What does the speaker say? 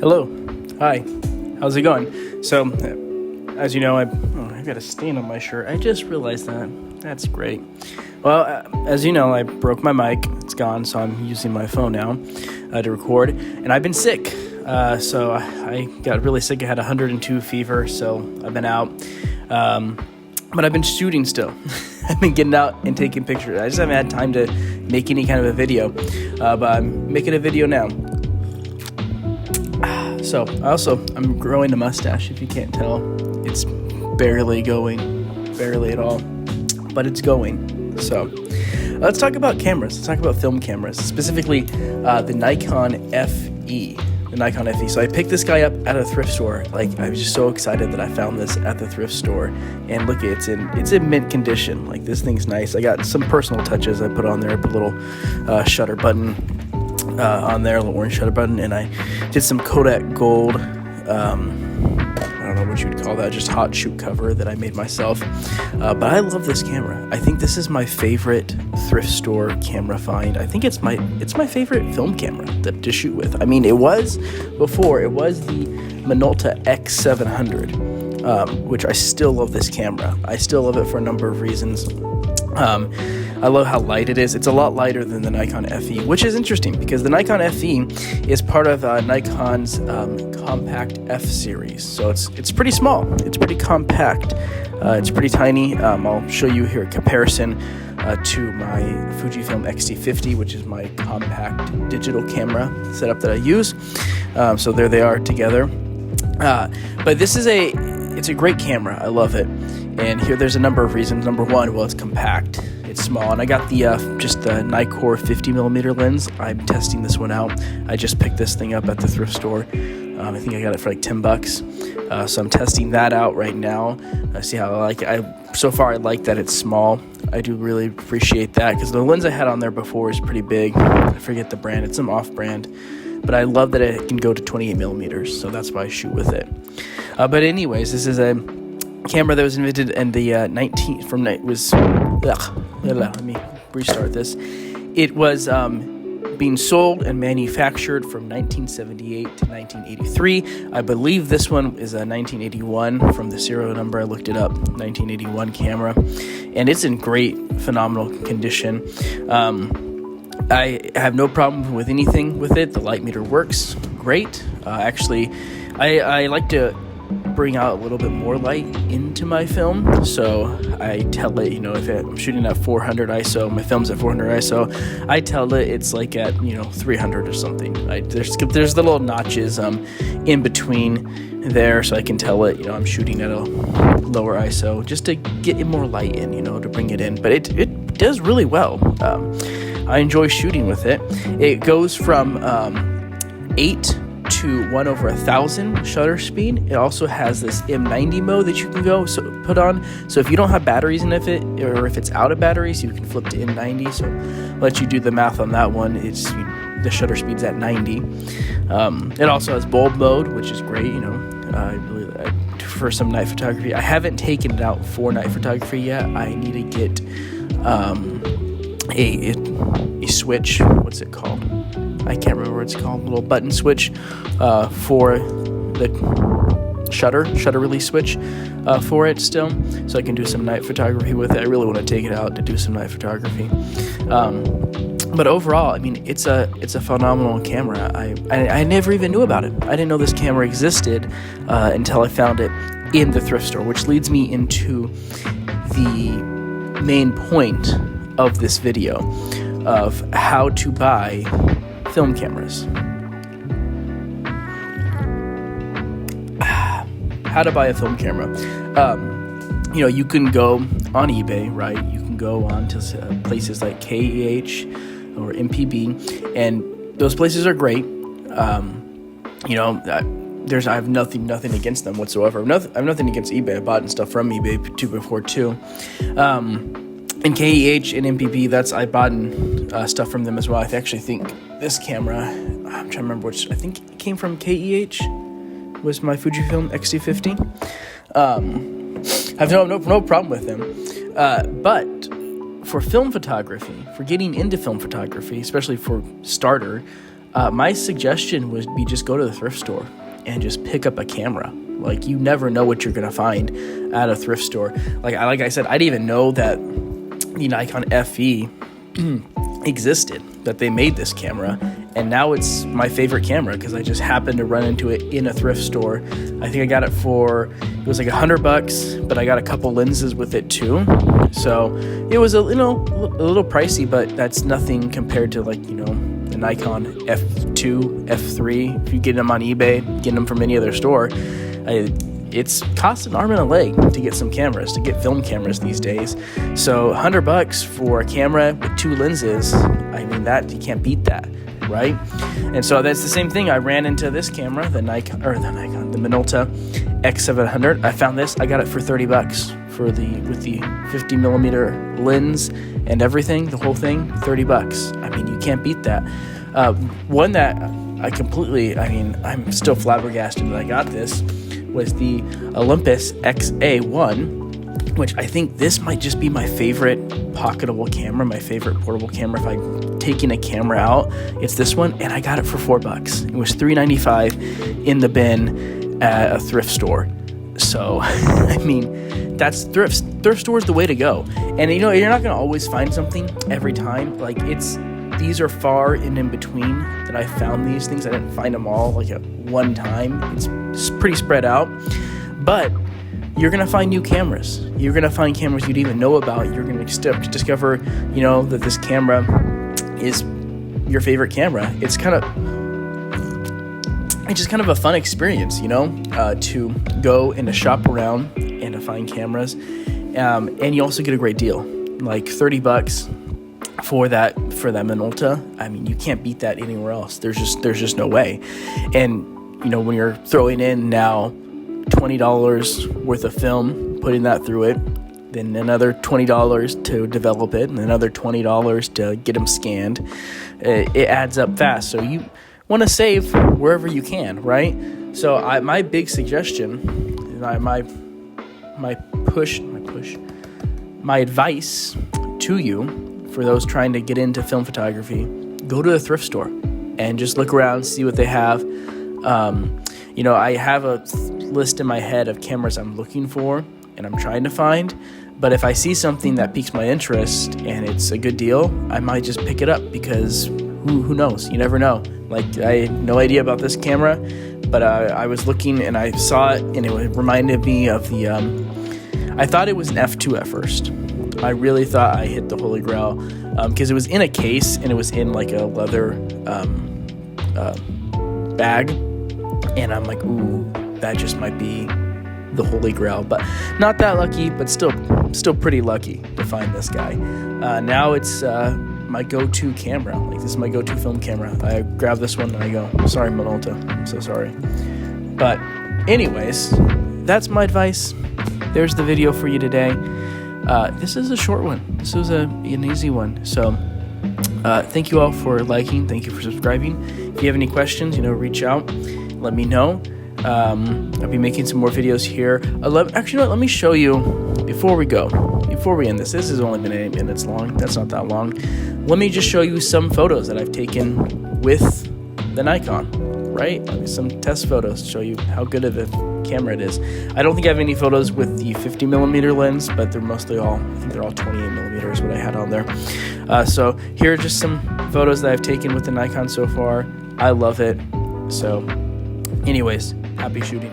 Hello. Hi. How's it going? So, as you know, I got a stain on my shirt. I just realized that. That's great. Well, as you know, I broke my mic. It's gone, so I'm using my phone now to record. And I've been sick. So I got really sick. I had 102 fever, so I've been out. But I've been shooting still. I've been getting out and taking pictures. I just haven't had time to make any kind of a video. But I'm making a video now. So, I'm growing a mustache, if you can't tell. It's barely at all, but it's going. So, let's talk about cameras. Let's talk about film cameras, specifically the Nikon FE. The Nikon FE. So I picked this guy up at a thrift store. Like, I was just so excited that I found this at the thrift store. And look, it's in mint condition. Like, this thing's nice. I got some personal touches I put on there. I put a little shutter button on there, a little orange shutter button, and I did some Kodak Gold, I don't know what you would call that, just hot shoot cover that I made myself, but I love this camera. I think this is my favorite thrift store camera find. I think it's my favorite film camera to shoot with. I mean, it was the Minolta X700, which I still love this camera. I still love it for a number of reasons. I love how light it is. It's a lot lighter than the Nikon FE, which is interesting because the Nikon FE is part of Nikon's compact F series. So it's pretty small. It's pretty compact. It's pretty tiny. I'll show you here a comparison to my Fujifilm X-T50, which is my compact digital camera setup that I use. So there they are together. But it's a great camera. I love it. And here there's a number of reasons. Number one, well, it's compact. It's small, and I got the Nikkor 50mm lens. I'm testing this one out. I just picked this thing up at the thrift store. I think I got it for like $10. So I'm testing that out right now. I see how I like it. So far, I like that it's small. I do really appreciate that because the lens I had on there before is pretty big. I forget the brand. It's some off-brand. But I love that it can go to 28mm, so that's why I shoot with it. But anyways, this is a camera that was invented in the let me restart this. It was being sold and manufactured from 1978 to 1983. I believe this one is a 1981 from the serial number. I looked it up, 1981 camera, and it's in great, phenomenal condition. I have no problem with anything with it. The light meter works great. Actually, I like to bring out a little bit more light into my film, so I tell it, if I'm shooting at 400 ISO, my film's at 400 ISO, I tell it it's like at 300 or something. There's little notches in between there, so I can tell it I'm shooting at a lower ISO just to get more light in, to bring it in. But it does really well. I enjoy shooting with it. It goes from 8 to 1/1000 shutter speed. It also has this M90 mode that you can put on. So if you don't have batteries in it, or if it's out of batteries, you can flip to M90. So I'll let you do the math on that one. It's the shutter speed's at 90. It also has bulb mode, which is great. I for some night photography. I haven't taken it out for night photography yet. I need to get a switch. What's it called? I can't remember what it's called. A little button switch for the shutter release switch for it still, so I can do some night photography with it. I really want to take it out to do some night photography. But overall, I mean, it's a phenomenal camera. I never even knew about it. I didn't know this camera existed until I found it in the thrift store, which leads me into the main point of this video of how to buy film cameras. How to buy a film camera. You can go on eBay, right? You can go on to places like KEH or MPB, and those places are great. I have nothing against them whatsoever. I have nothing against eBay. I bought stuff from eBay before too. And KEH and MPB, I bought stuff from them as well. I actually think this camera, I'm trying to remember which, I think it came from KEH, was my Fujifilm X-T50. I have no problem with them. But for film photography, for getting into film photography, especially for starter, My suggestion would be just go to the thrift store and just pick up a camera. Like, you never know what you're gonna find at a thrift store. Like I said, I didn't even know that the Nikon FE existed, that they made this camera, and now it's my favorite camera because I just happened to run into it in a thrift store. I think I got it was like $100, but I got a couple lenses with it too. So it was a little pricey, but that's nothing compared to, like, the Nikon F2, F3. If you get them on eBay, get them from any other store, it's costs an arm and a leg to get some cameras, to get film cameras these days. So $100 for a camera with 2 lenses, I mean, that you can't beat that, right? And so that's the same thing. I ran into this camera, the Minolta X700. I found this. I got it for $30 with the 50 millimeter lens and everything, the whole thing, $30. I mean, you can't beat that. One that I'm still flabbergasted that I got this, was the Olympus XA1, which I think this might just be my favorite pocketable camera, my favorite portable camera. If I'm taking a camera out, it's this one, and I got it for $4. It was $3.95 in the bin at a thrift store. So, I mean, that's thrift store is the way to go. And you're not gonna always find something every time. Like, these are far and in between that I found these things. I didn't find them all like at one time. It's pretty spread out, but you're gonna find new cameras. You're gonna find cameras you'd even know about. You're gonna discover, that this camera is your favorite camera. It's just kind of a fun experience, to go and to shop around and to find cameras. And you also get a great deal, like $30 for that Minolta. I mean, you can't beat that anywhere else. There's just no way. And when you're throwing in now $20 worth of film, putting that through it, then another $20 to develop it, and another $20 to get them scanned, it adds up fast. So you want to save wherever you can, right? So my big suggestion, my advice to you, for those trying to get into film photography, go to a thrift store and just look around, see what they have. I have a list in my head of cameras I'm looking for and I'm trying to find, but if I see something that piques my interest and it's a good deal, I might just pick it up, because who knows? You never know. Like, I had no idea about this camera, but I was looking and I saw it, and it reminded me of the I thought it was an F2 at first. I really thought I hit the holy grail, because it was in a case and it was in like a leather bag, and I'm like, ooh, that just might be the holy grail. But not that lucky, but still pretty lucky to find this guy. Now it's my go-to camera. Like, this is my go-to film camera. I grab this one and I go, sorry, Minolta, I'm so sorry. But anyways, that's my advice. There's the video for you today. This is a short one. This was an easy one. So thank you all for liking. Thank you for subscribing. If you have any questions, reach out. Let me know. I'll be making some more videos here. Let me show you before we end this. This has only been 8 minutes long. That's not that long. Let me just show you some photos that I've taken with the Nikon, right? Some test photos to show you how good of a camera it is. I don't think I have any photos with the 50 millimeter lens, but they're mostly I think they're all 28 millimeters, what I had on there. So here are just some photos that I've taken with the Nikon so far. I love it. So anyways, happy shooting.